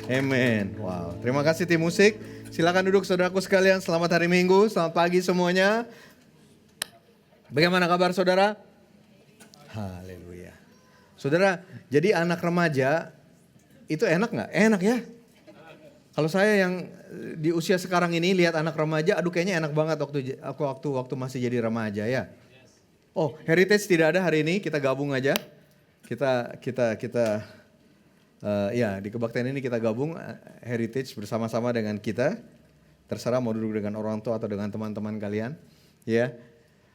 Amen. Wow, terima kasih tim musik. Silakan duduk saudaraku sekalian. Selamat hari Minggu, selamat pagi semuanya. Bagaimana kabar saudara? Haleluya. Saudara, jadi anak remaja itu enak nggak? Enak ya. Kalau saya yang di usia sekarang ini lihat anak remaja, aduh kayaknya enak banget waktu masih jadi remaja ya. Oh, Heritage tidak ada hari ini, kita gabung aja. Ya di kebaktian ini kita gabung Heritage bersama-sama dengan kita. Terserah mau duduk dengan orang tua atau dengan teman-teman kalian, ya.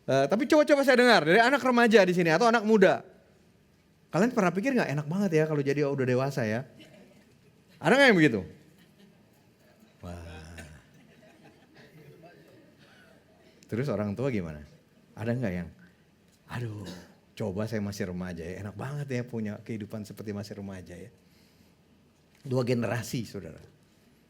Tapi coba saya dengar dari anak remaja di sini atau anak muda. Kalian pernah pikir nggak enak banget ya kalau jadi udah dewasa ya? Ada nggak yang begitu? Wah. Terus orang tua gimana? Ada nggak yang, aduh, coba saya masih remaja ya, enak banget ya punya kehidupan seperti masih remaja ya. Dua generasi saudara.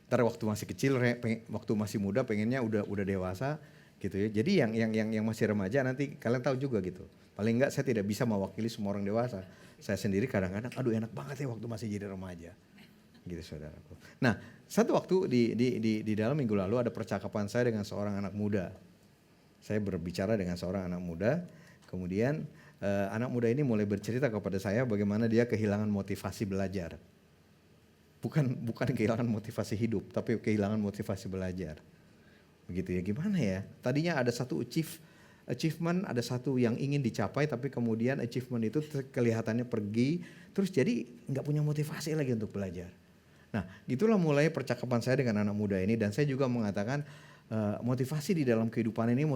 Ntar waktu masih kecil, waktu masih muda pengennya udah dewasa gitu ya. Jadi yang masih remaja nanti kalian tahu juga gitu. Paling enggak saya tidak bisa mewakili semua orang dewasa. Saya sendiri kadang-kadang aduh enak banget ya waktu masih jadi remaja. Gitu saudaraku. Nah satu waktu di dalam minggu lalu ada percakapan saya dengan seorang anak muda. Saya berbicara dengan seorang anak muda. Kemudian anak muda ini mulai bercerita kepada saya bagaimana dia kehilangan motivasi belajar. Bukan kehilangan motivasi hidup, tapi kehilangan motivasi belajar. Begitu ya, gimana ya? Tadinya ada satu achievement, ada satu yang ingin dicapai, tapi kemudian achievement itu kelihatannya pergi, terus jadi nggak punya motivasi lagi untuk belajar. Nah, gitulah mulai percakapan saya dengan anak muda ini, dan saya juga mengatakan motivasi di dalam kehidupan ini,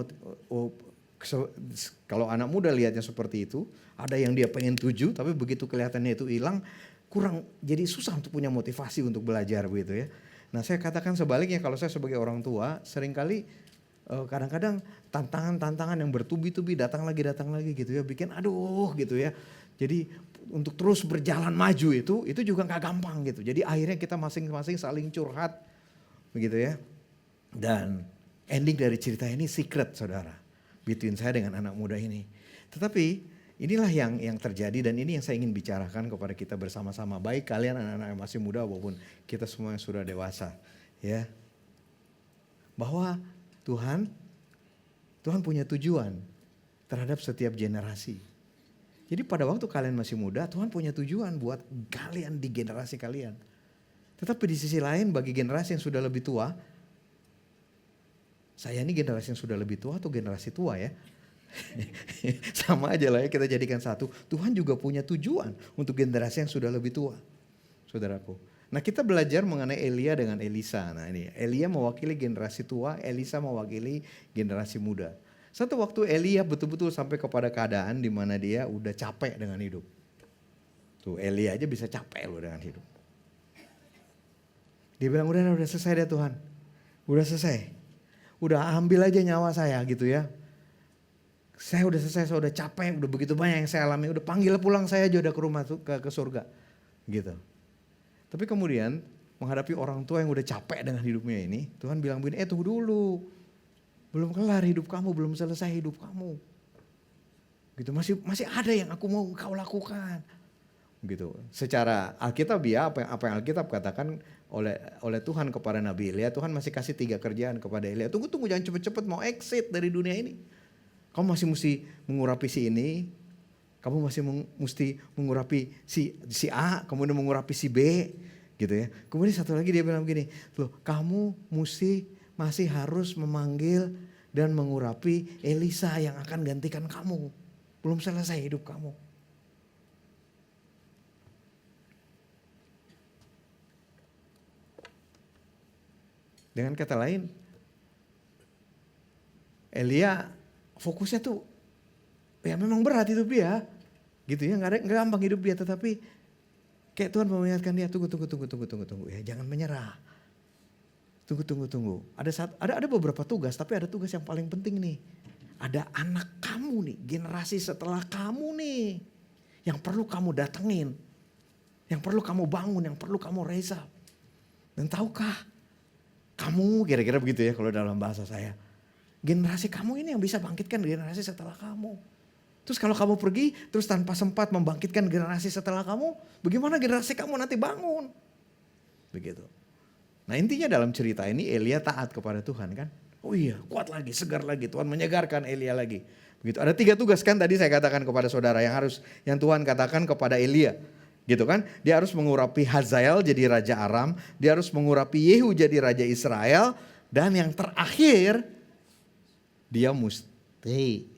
kalau anak muda lihatnya seperti itu, ada yang dia pengen tuju, tapi begitu kelihatannya itu hilang, kurang, jadi susah untuk punya motivasi untuk belajar begitu ya. Nah saya katakan sebaliknya, kalau saya sebagai orang tua seringkali kadang-kadang tantangan yang bertubi-tubi datang lagi gitu ya, bikin aduh gitu ya. Jadi untuk terus berjalan maju itu juga gak gampang gitu. Jadi akhirnya kita masing-masing saling curhat begitu ya. Dan ending dari cerita ini secret saudara, between saya dengan anak muda ini. Tetapi inilah yang terjadi dan ini yang saya ingin bicarakan kepada kita bersama-sama. Baik kalian anak-anak yang masih muda maupun kita semua yang sudah dewasa. Ya, bahwa Tuhan punya tujuan terhadap setiap generasi. Jadi pada waktu kalian masih muda, Tuhan punya tujuan buat kalian di generasi kalian. Tetapi di sisi lain bagi generasi yang sudah lebih tua, saya ini generasi yang sudah lebih tua atau generasi tua ya? Sama aja lah ya, kita jadikan satu. Tuhan juga punya tujuan untuk generasi yang sudah lebih tua, saudaraku. Nah kita belajar mengenai Elia dengan Elisa. Nah ini Elia mewakili generasi tua, Elisa mewakili generasi muda. Satu waktu Elia betul-betul sampai kepada keadaan di mana dia udah capek dengan hidup. Tuh Elia aja bisa capek loh dengan hidup. Dia bilang udah selesai deh Tuhan, udah selesai, udah ambil aja nyawa saya gitu ya. Saya udah selesai, saya udah capek, udah begitu banyak yang saya alami, udah panggil pulang saya aja udah ke rumah ke surga gitu. Tapi kemudian menghadapi orang tua yang udah capek dengan hidupnya ini, Tuhan bilang begini, tunggu dulu, belum kelar hidup kamu, belum selesai hidup kamu. Gitu, masih ada yang aku mau kau lakukan. Gitu. Secara Alkitab ya, apa yang Alkitab katakan oleh Tuhan kepada Nabi Elia, Tuhan masih kasih 3 kerjaan kepada Elia. Tunggu jangan cepet-cepet mau exit dari dunia ini. Kamu masih mesti mengurapi si ini, kamu masih mesti mengurapi si A, kemudian mengurapi si B, gitu ya. Kemudian satu lagi dia bilang begini, loh kamu masih harus memanggil dan mengurapi Elisa yang akan gantikan kamu. Belum selesai hidup kamu. Dengan kata lain, Elia fokusnya tuh ya memang berat hidup dia gitu ya, nggak gampang hidup dia, tetapi kayak Tuhan mengingatkan dia tunggu ya, jangan menyerah, tunggu. Ada beberapa tugas, tapi ada tugas yang paling penting nih, ada anak kamu nih, generasi setelah kamu nih yang perlu kamu datengin, yang perlu kamu bangun, yang perlu kamu raise up. Dan tahukah kamu, kira-kira begitu ya kalau dalam bahasa saya, generasi kamu ini yang bisa bangkitkan generasi setelah kamu. Terus kalau kamu pergi terus tanpa sempat membangkitkan generasi setelah kamu, bagaimana generasi kamu nanti bangun? Begitu. Nah intinya dalam cerita ini Elia taat kepada Tuhan kan. Oh iya, kuat lagi, segar lagi. Tuhan menyegarkan Elia lagi. Begitu. Ada 3 tugas kan tadi saya katakan kepada saudara yang Tuhan katakan kepada Elia. Gitu kan. Dia harus mengurapi Hazael jadi raja Aram. Dia harus mengurapi Yehu jadi raja Israel. Dan yang terakhir, dia mesti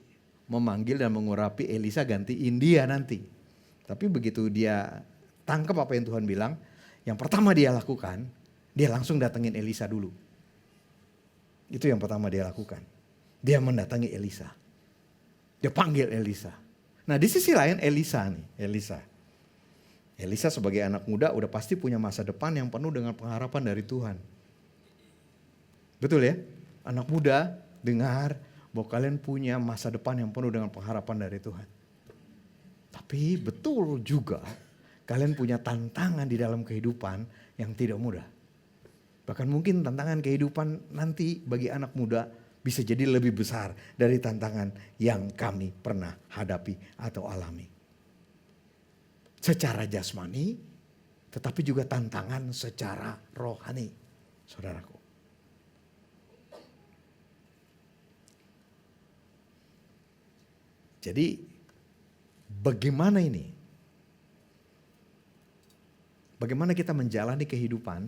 memanggil dan mengurapi Elisa gantiin dia nanti. Tapi begitu dia tangkap apa yang Tuhan bilang, yang pertama dia lakukan, dia langsung datengin Elisa dulu. Itu yang pertama dia lakukan. Dia mendatangi Elisa. Dia panggil Elisa. Nah di sisi lain Elisa sebagai anak muda udah pasti punya masa depan yang penuh dengan pengharapan dari Tuhan. Betul ya? Anak muda dengar bahwa kalian punya masa depan yang penuh dengan pengharapan dari Tuhan. Tapi betul juga kalian punya tantangan di dalam kehidupan yang tidak mudah. Bahkan mungkin tantangan kehidupan nanti bagi anak muda bisa jadi lebih besar dari tantangan yang kami pernah hadapi atau alami. Secara jasmani, tetapi juga tantangan secara rohani, saudaraku. Jadi bagaimana ini? Bagaimana kita menjalani kehidupan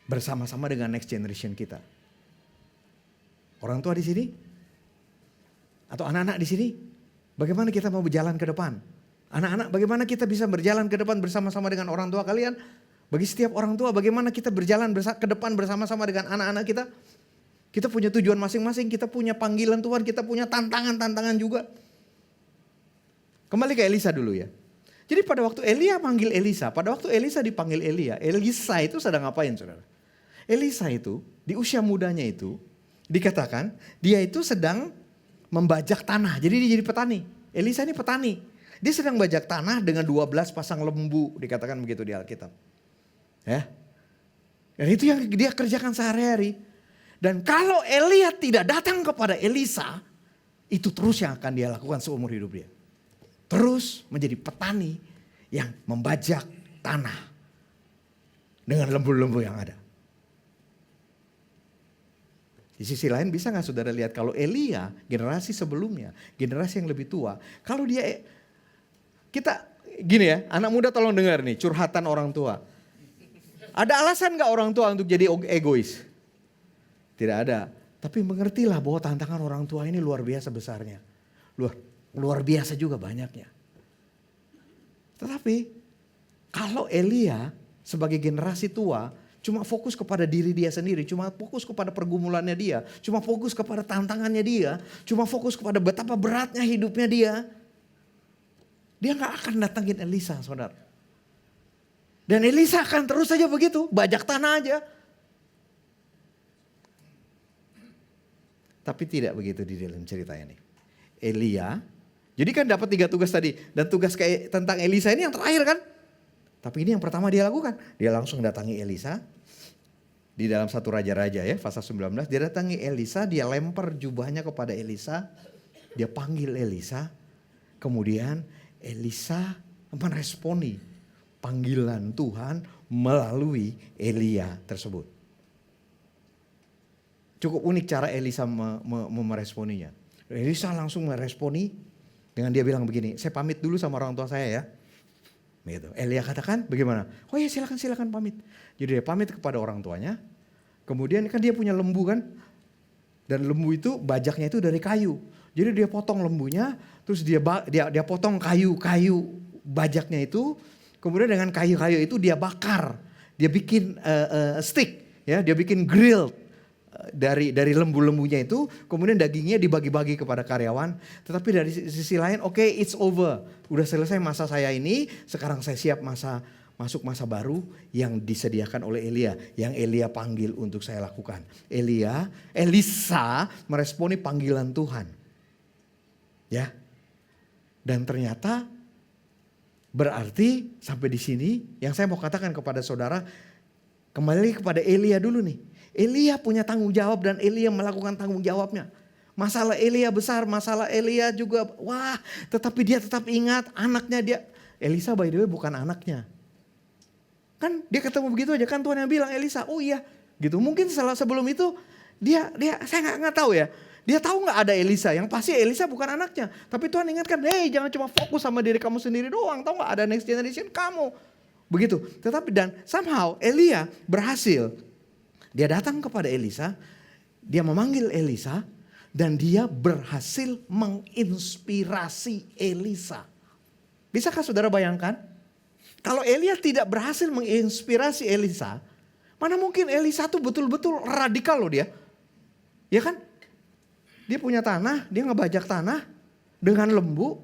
bersama-sama dengan next generation kita? Orang tua di sini? Atau anak-anak di sini? Bagaimana kita mau berjalan ke depan? Anak-anak, bagaimana kita bisa berjalan ke depan bersama-sama dengan orang tua kalian? Bagi setiap orang tua, bagaimana kita berjalan ke depan bersama-sama dengan anak-anak kita? Kita punya tujuan masing-masing, kita punya panggilan Tuhan, kita punya tantangan-tantangan juga. Kembali ke Elisa dulu ya. Jadi pada waktu Elia panggil Elisa, pada waktu Elisa dipanggil Elia, Elisa itu sedang ngapain saudara? Elisa itu di usia mudanya itu dikatakan dia itu sedang membajak tanah, jadi dia jadi petani. Elisa ini petani, dia sedang bajak tanah dengan 12 pasang lembu, dikatakan begitu di Alkitab. Ya. Dan itu yang dia kerjakan sehari-hari. Dan kalau Elia tidak datang kepada Elisa, itu terus yang akan dia lakukan seumur hidup dia. Terus menjadi petani yang membajak tanah dengan lembu-lembu yang ada. Di sisi lain bisa gak saudara lihat kalau Elia generasi sebelumnya, generasi yang lebih tua. Kalau dia, kita gini ya, anak muda tolong dengar nih curhatan orang tua. Ada alasan gak orang tua untuk jadi egois? Tidak ada. Tapi mengertilah bahwa tantangan orang tua ini luar biasa besarnya. Luar biasa juga banyaknya. Tetapi kalau Elia sebagai generasi tua cuma fokus kepada diri dia sendiri, cuma fokus kepada pergumulannya dia, cuma fokus kepada tantangannya dia, cuma fokus kepada betapa beratnya hidupnya dia gak akan datangin Elisa, saudara. Dan Elisa akan terus saja begitu, bajak tanah aja. Tapi tidak begitu di dalam cerita ini. Elia, jadi kan dapat 3 tugas tadi. Dan tugas kayak tentang Elisa ini yang terakhir kan. Tapi ini yang pertama dia lakukan. Dia langsung datangi Elisa. Di dalam 1 Raja-Raja ya, pasal 19. Dia datangi Elisa, dia lempar jubahnya kepada Elisa. Dia panggil Elisa. Kemudian Elisa meresponi panggilan Tuhan melalui Elia tersebut. Cukup unik cara Elisa meresponinya. Elisa langsung meresponi dengan dia bilang begini, saya pamit dulu sama orang tua saya ya. Gitu. Elia katakan bagaimana? Oh ya silakan pamit. Jadi dia pamit kepada orang tuanya. Kemudian kan dia punya lembu kan. Dan lembu itu bajaknya itu dari kayu. Jadi dia potong lembunya, terus dia potong kayu bajaknya itu. Kemudian dengan kayu-kayu itu dia bakar. Dia bikin stick ya, dia bikin grill. Dari lembu-lembunya itu, kemudian dagingnya dibagi-bagi kepada karyawan. Tetapi dari sisi lain, oke, it's over. Udah selesai masa saya ini, sekarang saya siap masuk masa baru yang disediakan oleh Elia. Yang Elia panggil untuk saya lakukan. Elisa meresponi panggilan Tuhan. Ya. Dan ternyata berarti sampai di sini, yang saya mau katakan kepada saudara, kembali kepada Elia dulu nih. Elia punya tanggung jawab dan Elia melakukan tanggung jawabnya. Masalah Elia besar, masalah Elia juga tetapi dia tetap ingat anaknya dia. Elisa by the way bukan anaknya. Kan dia ketemu begitu aja, kan Tuhan yang bilang Elisa, oh iya gitu. Mungkin sebelum itu dia saya nggak tahu ya. Dia tahu nggak ada Elisa, yang pasti Elisa bukan anaknya. Tapi Tuhan ingatkan, hey jangan cuma fokus sama diri kamu sendiri doang, tahu nggak ada next generation kamu. Begitu, tetapi dan somehow Elia berhasil. Dia datang kepada Elisa, dia memanggil Elisa, dan dia berhasil menginspirasi Elisa. Bisakah saudara bayangkan? Kalau Elia tidak berhasil menginspirasi Elisa, mana mungkin Elisa tuh betul-betul radikal loh dia. Ya kan? Dia punya tanah, dia ngebajak tanah dengan lembu.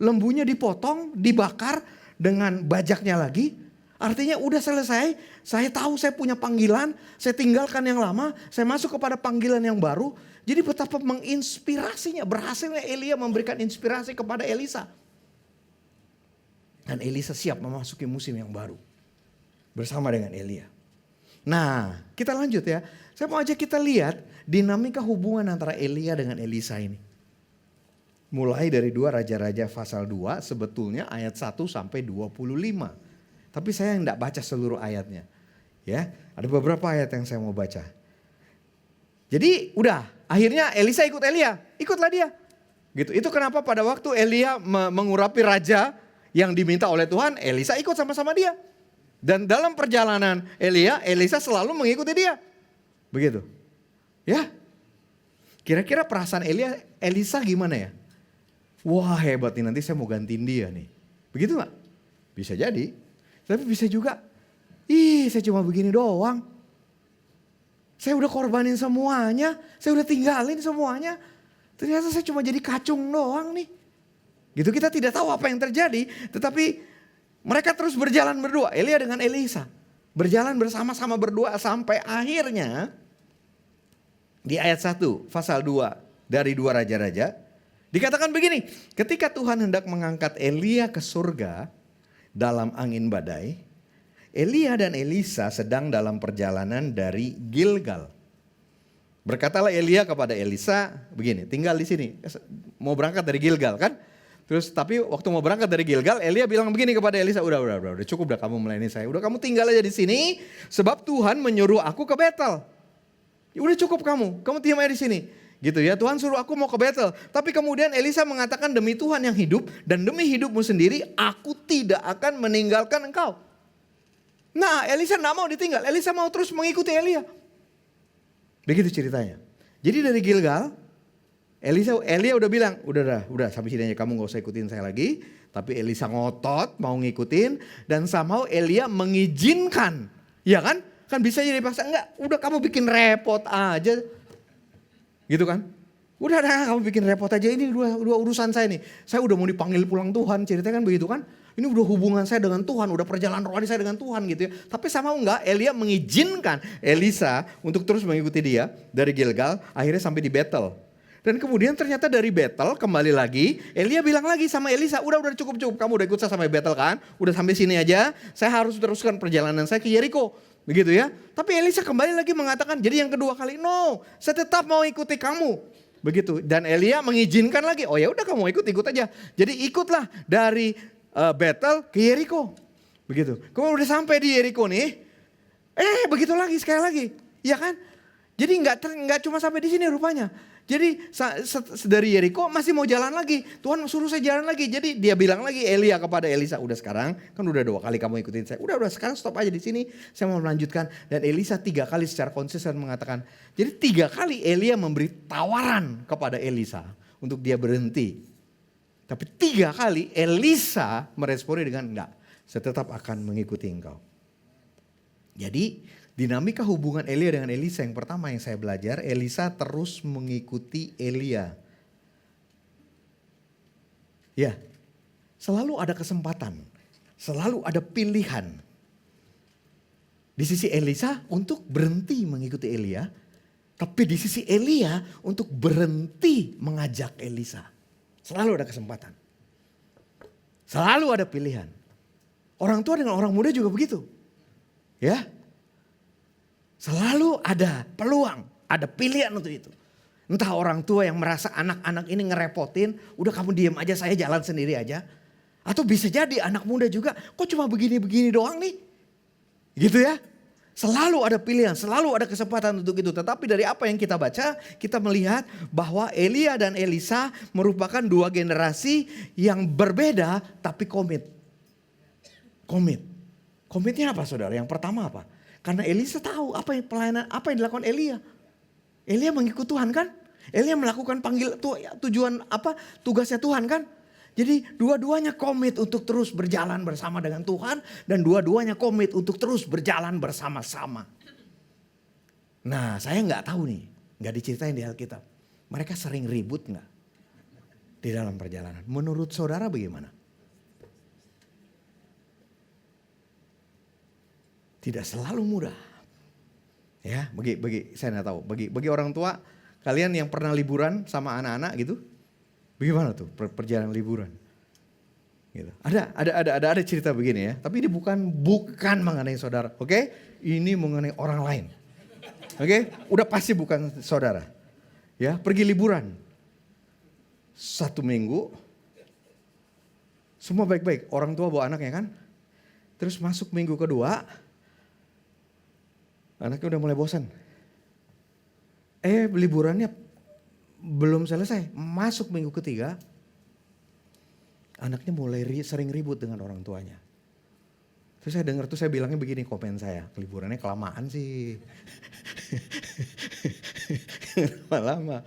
Lembunya dipotong, dibakar dengan bajaknya lagi. Artinya udah selesai, saya tahu saya punya panggilan, saya tinggalkan yang lama, saya masuk kepada panggilan yang baru. Jadi betapa menginspirasinya, berhasilnya Elia memberikan inspirasi kepada Elisa. Dan Elisa siap memasuki musim yang baru bersama dengan Elia. Nah, kita lanjut ya. Saya mau ajak kita lihat dinamika hubungan antara Elia dengan Elisa ini. Mulai dari 2 Raja-Raja pasal 2 sebetulnya ayat 1 sampai 25. Tapi saya tidak baca seluruh ayatnya. Ya, ada beberapa ayat yang saya mau baca. Jadi udah, akhirnya Elisa ikut Elia, ikutlah dia. Gitu. Itu kenapa pada waktu Elia mengurapi raja yang diminta oleh Tuhan, Elisa ikut sama-sama dia. Dan dalam perjalanan Elisa selalu mengikuti dia. Begitu. Ya. Kira-kira perasaan Elisa gimana ya? Wah hebat nih, nanti saya mau gantiin dia nih. Begitu gak? Bisa jadi. Tapi bisa juga, saya cuma begini doang. Saya udah korbanin semuanya, saya udah tinggalin semuanya. Ternyata saya cuma jadi kacung doang nih. Gitu, kita tidak tahu apa yang terjadi, tetapi mereka terus berjalan berdua, Elia dengan Elisa. Berjalan bersama-sama berdua sampai akhirnya di ayat 1 pasal 2 dari 2 Raja-Raja. Dikatakan begini, ketika Tuhan hendak mengangkat Elia ke surga dalam angin badai, Elia dan Elisa sedang dalam perjalanan dari Gilgal. Berkatalah Elia kepada Elisa, begini, tinggal di sini, mau berangkat dari Gilgal kan? Terus tapi waktu mau berangkat dari Gilgal, Elia bilang begini kepada Elisa, udah cukup dah kamu melayani saya. Udah kamu tinggal aja di sini, sebab Tuhan menyuruh aku ke Betel. Ya udah cukup kamu diam aja di sini. Gitu ya, Tuhan suruh aku mau ke Betel. Tapi kemudian Elisa mengatakan, demi Tuhan yang hidup dan demi hidupmu sendiri, aku tidak akan meninggalkan engkau. Nah, Elisa tidak mau ditinggal, Elisa mau terus mengikuti Elia. Begitu ceritanya. Jadi dari Gilgal, Elia udah bilang, udah sampai sini aja, kamu gak usah ikutin saya lagi. Tapi Elisa ngotot mau ngikutin, dan somehow Elia mengizinkan. Ya kan? Kan bisa jadi paksa, enggak, udah kamu bikin repot aja. Gitu kan? Udah kamu bikin repot aja, ini dua urusan saya nih. Saya udah mau dipanggil pulang Tuhan, ceritanya kan begitu kan? Ini udah hubungan saya dengan Tuhan, udah perjalanan rohani saya dengan Tuhan gitu ya. Tapi sama enggak, Elia mengizinkan Elisa untuk terus mengikuti dia dari Gilgal, akhirnya sampai di Betel. Dan kemudian ternyata dari Betel kembali lagi, Elia bilang lagi sama Elisa, udah cukup, kamu udah ikut saya sampai Betel kan? Udah sampai sini aja, saya harus teruskan perjalanan saya ke Yeriko. Begitu ya. Tapi Elisa kembali lagi mengatakan, jadi yang kedua kali, no, saya tetap mau ikuti kamu. Begitu. Dan Elia mengizinkan lagi, oh ya udah kamu ikut aja. Jadi ikutlah dari Betel ke Yeriko. Begitu. Kemudian udah sampai di Yeriko nih, begitu lagi sekali lagi. Iya kan? Jadi nggak cuma sampai di sini rupanya. Jadi dari Yeriko masih mau jalan lagi. Tuhan suruh saya jalan lagi. Jadi dia bilang lagi Elia kepada Elisa, udah sekarang kan udah 2 kali kamu ikutin saya. Udah sekarang stop aja di sini. Saya mau melanjutkan. Dan Elisa 3 kali secara konsisten mengatakan. Jadi 3 kali Elia memberi tawaran kepada Elisa untuk dia berhenti. Tapi 3 kali Elisa meresponi dengan enggak. Saya tetap akan mengikuti engkau. Jadi dinamika hubungan Elia dengan Elisa yang pertama yang saya belajar, Elisa terus mengikuti Elia. Ya, selalu ada kesempatan, selalu ada pilihan. Di sisi Elisa untuk berhenti mengikuti Elia, tapi di sisi Elia untuk berhenti mengajak Elisa. Selalu ada kesempatan, selalu ada pilihan. Orang tua dengan orang muda juga begitu, ya. Selalu ada peluang, ada pilihan untuk itu. Entah orang tua yang merasa anak-anak ini ngerepotin, udah kamu diam aja, saya jalan sendiri aja. Atau bisa jadi anak muda juga, kok cuma begini-begini doang nih. Gitu ya. Selalu ada pilihan, selalu ada kesempatan untuk itu. Tetapi dari apa yang kita baca, kita melihat bahwa Elia dan Elisa merupakan dua generasi yang berbeda tapi komit. Komit. Komitnya apa saudara? Yang pertama apa? Karena Elisa tahu apa yang dilakukan Elia. Elia mengikut Tuhan kan? Elia melakukan tugasnya Tuhan kan? Jadi dua-duanya komit untuk terus berjalan bersama dengan Tuhan. Dan dua-duanya komit untuk terus berjalan bersama-sama. Nah saya nggak tahu nih, nggak diceritain di Alkitab. Mereka sering ribut nggak di dalam perjalanan? Menurut saudara bagaimana? Tidak selalu mudah. Ya, bagi saya nggak tahu. Bagi orang tua, kalian yang pernah liburan sama anak-anak gitu, bagaimana tuh perjalanan liburan? Gitu. Ada cerita begini ya, tapi ini bukan mengenai saudara, oke? Ini mengenai orang lain, oke? Udah pasti bukan saudara. Ya, pergi liburan 1 minggu, semua baik-baik. Orang tua bawa anaknya kan, terus masuk minggu kedua, anaknya udah mulai bosan. Liburannya belum selesai, masuk minggu ketiga, anaknya mulai sering ribut dengan orang tuanya. Terus saya dengar tuh, saya bilangnya begini, komen saya, liburannya kelamaan sih. Lama-lama.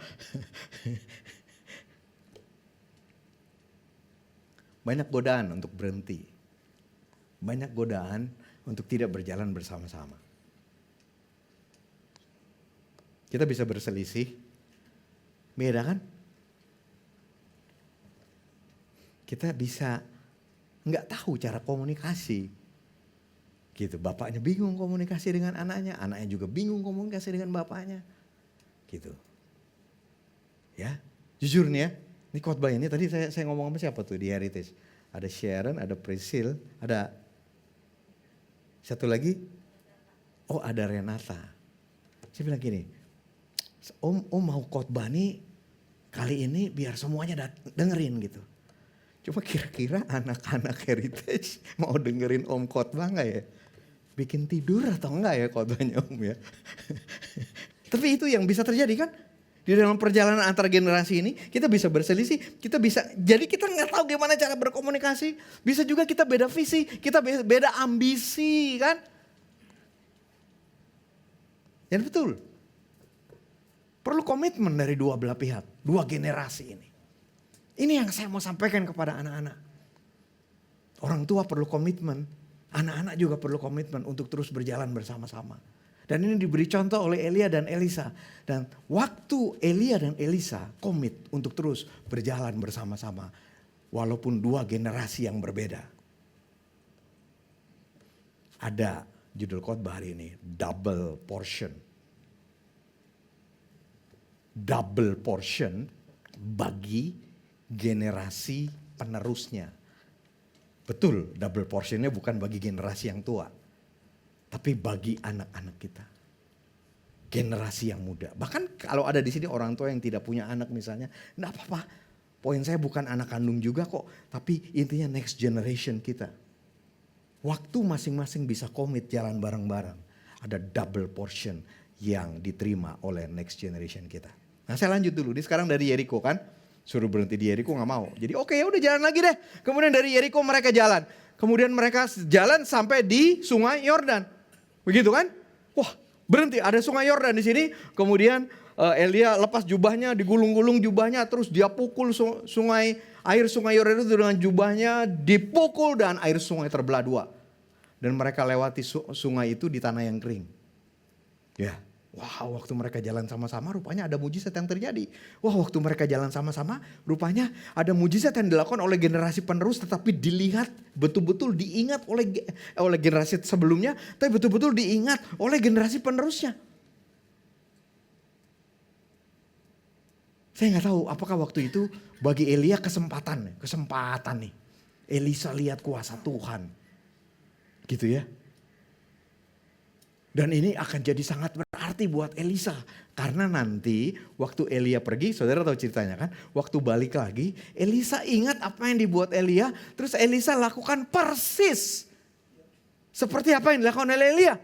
Banyak godaan untuk berhenti. Banyak godaan untuk tidak berjalan bersama-sama. Kita bisa berselisih, beda kan? Kita bisa nggak tahu cara komunikasi. Gitu, bapaknya bingung komunikasi dengan anaknya juga bingung komunikasi dengan bapaknya. Gitu. Ya, jujur nih ya, ini khotbah ini tadi saya ngomong sama siapa tuh di Heritage? Ada Sharon, ada Priscil, ada satu lagi, ada Renata. Saya bilang gini, Om mau khotbah nih kali ini biar semuanya dengerin gitu. Coba kira-kira anak-anak Heritage mau dengerin Om khotbah nggak ya? Bikin tidur atau enggak ya khotbahnya Om ya? Tapi itu yang bisa terjadi kan? Di dalam perjalanan antar generasi ini kita bisa berselisih, jadi kita nggak tahu gimana cara berkomunikasi. Bisa juga kita beda visi, kita beda ambisi kan? Dan betul. Perlu komitmen dari dua belah pihak, dua generasi ini. Ini yang saya mau sampaikan kepada anak-anak. Orang tua perlu komitmen, anak-anak juga perlu komitmen untuk terus berjalan bersama-sama. Dan ini diberi contoh oleh Elia dan Elisa. Dan waktu Elia dan Elisa komit untuk terus berjalan bersama-sama. Walaupun dua generasi yang berbeda. Ada judul khotbah hari ini, double portion. Double portion bagi generasi penerusnya. Betul, double portionnya bukan bagi generasi yang tua. Tapi bagi anak-anak kita. Generasi yang muda. Bahkan kalau ada di sini orang tua yang tidak punya anak misalnya, enggak apa-apa. Poin saya bukan anak kandung juga kok. Tapi intinya next generation kita. Waktu masing-masing bisa komit jalan bareng-bareng. Ada double portion yang diterima oleh next generation kita. Nah saya lanjut dulu, dia sekarang dari Yeriko kan, suruh berhenti di Yeriko nggak mau. Jadi oke, ya udah jalan lagi deh. Kemudian dari Yeriko mereka jalan. Kemudian mereka jalan sampai di Sungai Yordan. Begitu kan? Wah berhenti, ada Sungai Yordan di sini. Kemudian Elia lepas jubahnya, digulung-gulung jubahnya, terus dia pukul air Sungai Yordan itu dengan jubahnya dipukul dan air sungai terbelah dua. Dan mereka lewati sungai itu di tanah yang kering. Ya. Wah, waktu mereka jalan sama-sama rupanya ada mujizat yang terjadi. Wah, waktu mereka jalan sama-sama rupanya ada mujizat yang dilakukan oleh generasi penerus, tetapi dilihat betul-betul diingat oleh generasi sebelumnya, tapi betul-betul diingat oleh generasi penerusnya. Saya nggak tahu apakah waktu itu bagi Elia kesempatan nih. Elisa lihat kuasa Tuhan. Gitu ya. Dan ini akan jadi sangat berarti buat Elisa. Karena nanti waktu Elia pergi, saudara tahu ceritanya kan. Waktu balik lagi, Elisa ingat apa yang dibuat Elia. Terus Elisa lakukan persis Seperti apa yang dilakukan oleh Elia.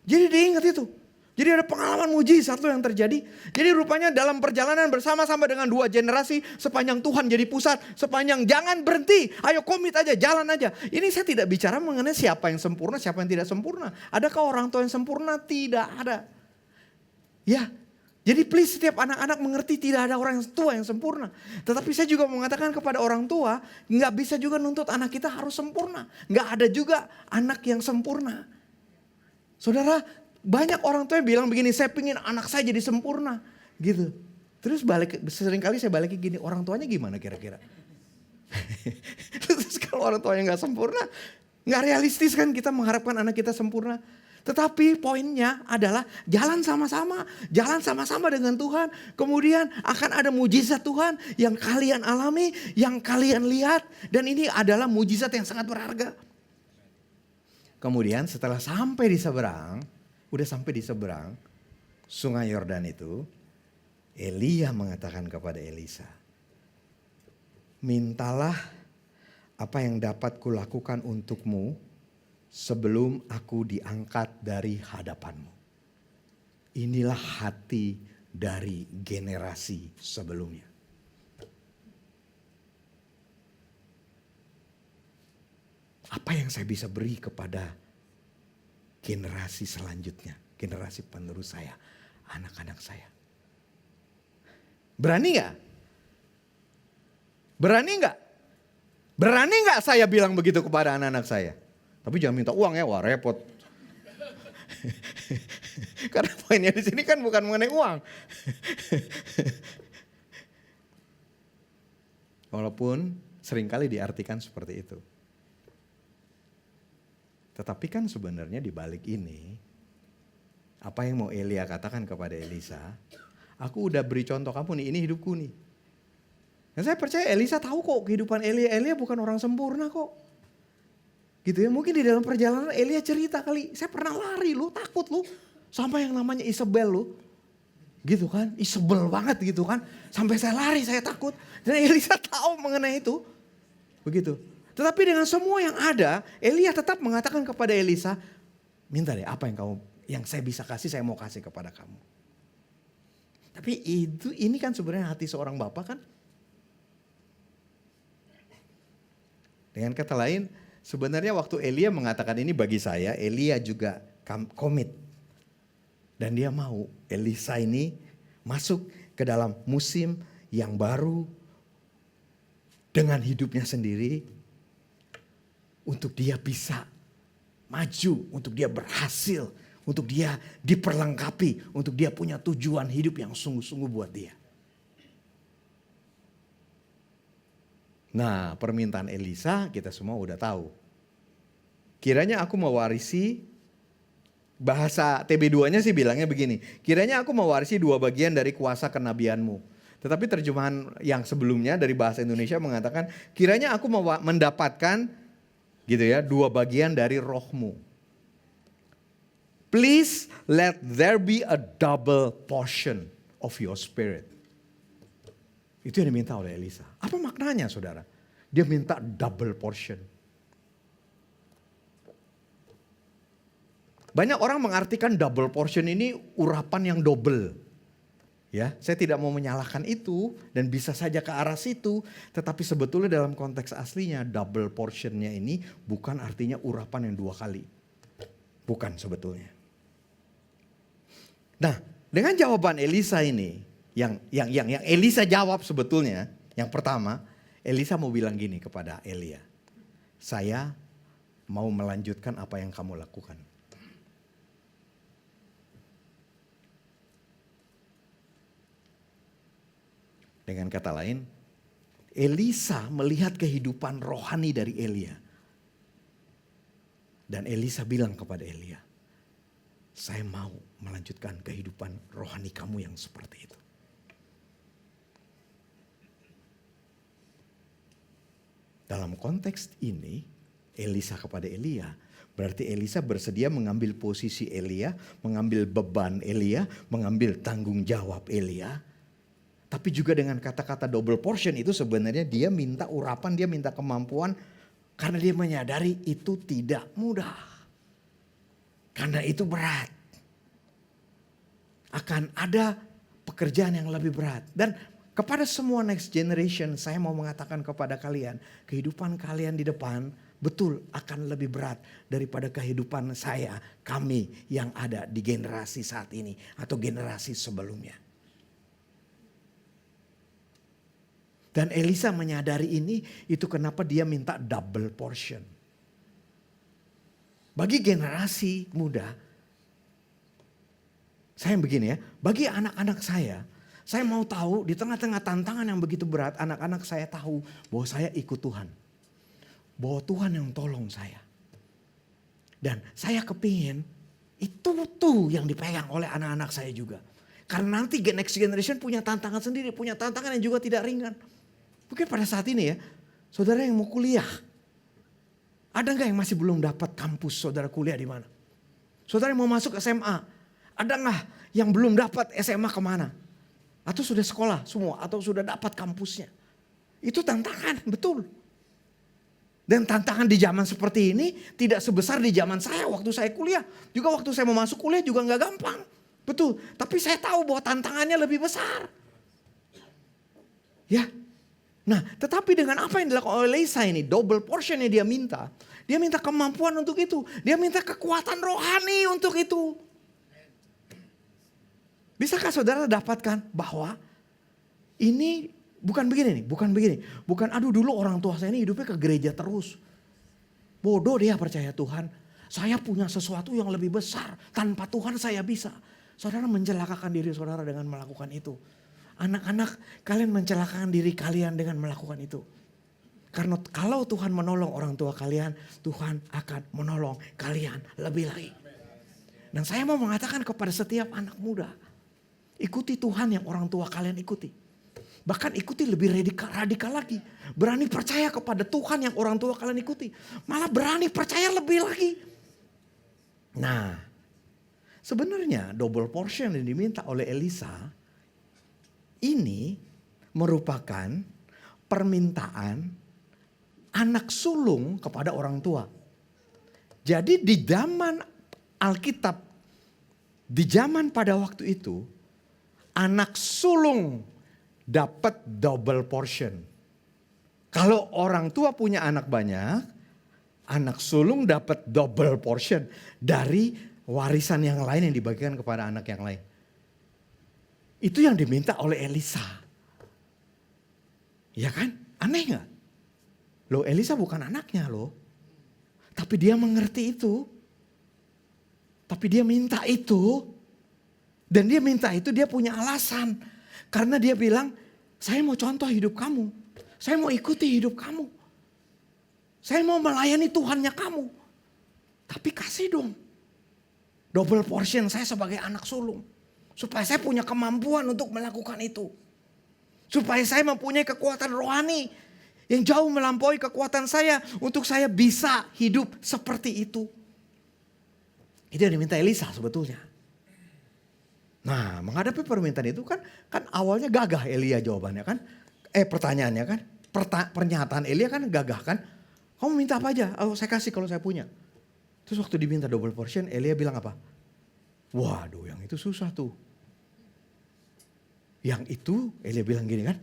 Jadi diingat itu. Jadi ada pengalaman mujizat loh yang terjadi. Jadi rupanya dalam perjalanan bersama-sama dengan 2 generasi, sepanjang Tuhan jadi pusat, sepanjang jangan berhenti, ayo komit aja, jalan aja. Ini saya tidak bicara mengenai siapa yang sempurna, siapa yang tidak sempurna. Adakah orang tua yang sempurna? Tidak ada. Ya, jadi please setiap anak-anak mengerti tidak ada orang tua yang sempurna. Tetapi saya juga mengatakan kepada orang tua, nggak bisa juga nuntut anak kita harus sempurna. Nggak ada juga anak yang sempurna. Saudara, banyak orang tua yang bilang begini, saya pingin anak saya jadi sempurna. Gitu. Terus seringkali saya balik gini, orang tuanya gimana kira-kira? Terus kalau orang tuanya gak sempurna, gak realistis kan kita mengharapkan anak kita sempurna. Tetapi poinnya adalah jalan sama-sama dengan Tuhan. Kemudian akan ada mujizat Tuhan yang kalian alami, yang kalian lihat. Dan ini adalah mujizat yang sangat berharga. Kemudian setelah sampai di seberang, udah sampai di seberang Sungai Yordan itu, Elia mengatakan kepada Elisa, mintalah apa yang dapat kulakukan untukmu sebelum aku diangkat dari hadapanmu. Inilah hati dari generasi sebelumnya. Apa yang saya bisa beri kepada generasi selanjutnya, generasi penerus saya, anak-anak saya. Berani gak? Berani gak? Berani gak saya bilang begitu kepada anak-anak saya? Tapi jangan minta uang ya, wah repot. Karena poinnya di sini kan bukan mengenai uang. Walaupun seringkali diartikan seperti itu. Tetapi kan sebenarnya di balik ini, apa yang mau Elia katakan kepada Elisa, aku udah beri contoh kamu nih, ini hidupku nih. Dan saya percaya Elisa tahu kok kehidupan Elia. Elia bukan orang sempurna kok. Gitu ya, mungkin di dalam perjalanan Elia cerita kali, saya pernah lari lu, takut lu. Sampai yang namanya Isabel lu. Gitu kan, Isabel banget gitu kan. Sampai saya lari, saya takut. Dan Elisa tahu mengenai itu. Begitu. Tetapi dengan semua yang ada, Elia tetap mengatakan kepada Elisa, minta deh apa yang saya bisa kasih, saya mau kasih kepada kamu. Tapi ini kan sebenarnya hati seorang bapak kan. Dengan kata lain, sebenarnya waktu Elia mengatakan ini bagi saya, Elia juga komit. Dan dia mau Elisa ini masuk ke dalam musim yang baru dengan hidupnya sendiri. Untuk dia bisa maju, untuk dia berhasil, untuk dia diperlengkapi, untuk dia punya tujuan hidup yang sungguh-sungguh buat dia. Nah, permintaan Elisa kita semua udah tahu. Kiranya aku mewarisi, bahasa TB2-nya sih bilangnya begini, kiranya aku mewarisi 2 bagian dari kuasa kenabianmu. Tetapi terjemahan yang sebelumnya dari bahasa Indonesia mengatakan, kiranya aku mendapatkan gitu ya, 2 bagian dari rohmu. Please let there be a double portion of your spirit. Itu yang diminta oleh Elisa. Apa maknanya saudara? Dia minta double portion. Banyak orang mengartikan double portion ini urapan yang double. Ya, saya tidak mau menyalahkan itu dan bisa saja ke arah situ, tetapi sebetulnya dalam konteks aslinya double portionnya ini bukan artinya urapan yang 2 kali. Bukan sebetulnya. Nah, dengan jawaban Elisa ini, yang Elisa jawab sebetulnya, yang pertama, Elisa mau bilang gini kepada Elia, saya mau melanjutkan apa yang kamu lakukan. Dengan kata lain, Elisa melihat kehidupan rohani dari Elia. Dan Elisa bilang kepada Elia, saya mau melanjutkan kehidupan rohani kamu yang seperti itu. Dalam konteks ini, Elisa kepada Elia, berarti Elisa bersedia mengambil posisi Elia, mengambil beban Elia, mengambil tanggung jawab Elia. Tapi juga dengan kata-kata double portion itu sebenarnya dia minta urapan, dia minta kemampuan Karena dia menyadari itu tidak mudah. Karena itu berat. Akan ada pekerjaan yang lebih berat. Dan kepada semua next generation saya mau mengatakan kepada kalian. Kehidupan kalian di depan betul akan lebih berat daripada kehidupan saya, kami yang ada di generasi saat ini. Atau generasi sebelumnya. Dan Elisa menyadari ini, itu kenapa dia minta double portion. Bagi generasi muda, saya begini ya, bagi anak-anak saya mau tahu di tengah-tengah tantangan yang begitu berat, anak-anak saya tahu bahwa saya ikut Tuhan. Bahwa Tuhan yang tolong saya. Dan saya kepingin itu tuh yang dipegang oleh anak-anak saya juga. Karena nanti next generation punya tantangan sendiri, punya tantangan yang juga tidak ringan. Mungkin pada saat ini ya, saudara yang mau kuliah. Ada nggak yang masih belum dapat kampus saudara kuliah di mana? Saudara yang mau masuk SMA. Ada nggak yang belum dapat SMA kemana? Atau sudah sekolah semua, atau sudah dapat kampusnya. Itu tantangan, betul. Dan tantangan di zaman seperti ini tidak sebesar di zaman saya waktu saya kuliah. Juga waktu saya mau masuk kuliah juga nggak gampang. Betul, tapi saya tahu bahwa tantangannya lebih besar. Ya. Nah, tetapi dengan apa yang dilakukan oleh Elisa ini, double portion yang dia minta. Dia minta kemampuan untuk itu. Dia minta kekuatan rohani untuk itu. Bisakah saudara dapatkan bahwa ini bukan begini nih, bukan begini. Bukan aduh dulu orang tua saya ini hidupnya ke gereja terus. Bodoh dia percaya Tuhan. Saya punya sesuatu yang lebih besar. Tanpa Tuhan saya bisa. Saudara mencelakakan diri saudara dengan melakukan itu. Anak-anak, kalian mencelakakan diri kalian dengan melakukan itu. Karena kalau Tuhan menolong orang tua kalian, Tuhan akan menolong kalian lebih lagi. Dan saya mau mengatakan kepada setiap anak muda, ikuti Tuhan yang orang tua kalian ikuti. Bahkan ikuti lebih radikal lagi. Berani percaya kepada Tuhan yang orang tua kalian ikuti. Malah berani percaya lebih lagi. Nah, sebenarnya double portion yang diminta oleh Elisa ini merupakan permintaan anak sulung kepada orang tua. Jadi di zaman Alkitab, di zaman pada waktu itu, anak sulung dapat double portion. Kalau orang tua punya anak banyak, anak sulung dapat double portion dari warisan yang lain yang dibagikan kepada anak yang lain. Itu yang diminta oleh Elisa. Ya kan? Aneh gak? Loh, Elisa bukan anaknya loh. Tapi dia mengerti itu. Tapi dia minta itu. Dan dia minta itu, dia punya alasan. Karena dia bilang, saya mau contoh hidup kamu. Saya mau ikuti hidup kamu. Saya mau melayani Tuhannya kamu. Tapi kasih dong. Double portion saya sebagai anak sulung. Supaya saya punya kemampuan untuk melakukan itu. Supaya saya mempunyai kekuatan rohani yang jauh melampaui kekuatan saya untuk saya bisa hidup seperti itu. Itu yang diminta Elisa sebetulnya. Nah, menghadapi permintaan itu kan awalnya gagah Elia jawabannya kan. Pertanyaannya kan. Pernyataan Elia kan gagah kan. Kamu minta apa aja? Oh, saya kasih kalau saya punya. Terus waktu diminta double portion, Elia bilang apa? Waduh, yang itu susah tuh. Yang itu Elia bilang gini kan.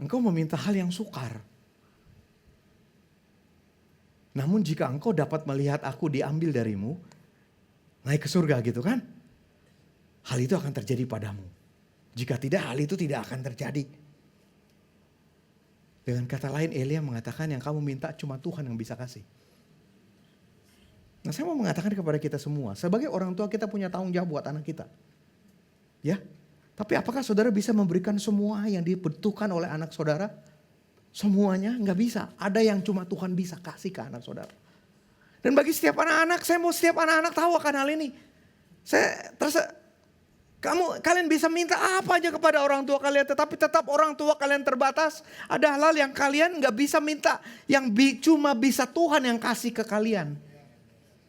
Engkau meminta hal yang sukar. Namun jika engkau dapat melihat aku diambil darimu, naik ke surga gitu kan. Hal itu akan terjadi padamu. Jika tidak, hal itu tidak akan terjadi. Dengan kata lain Elia mengatakan yang kamu minta cuma Tuhan yang bisa kasih. Nah, saya mau mengatakan kepada kita semua, sebagai orang tua kita punya tanggung jawab buat anak kita. Ya, tapi apakah saudara bisa memberikan semua yang dibutuhkan oleh anak saudara? Semuanya nggak bisa. Ada yang cuma Tuhan bisa kasih ke anak saudara. Dan bagi setiap anak-anak, saya mau setiap anak-anak tahu akan hal ini. Kalian bisa minta apa aja kepada orang tua kalian, tetapi tetap orang tua kalian terbatas. Ada hal yang kalian nggak bisa minta, yang cuma bisa Tuhan yang kasih ke kalian.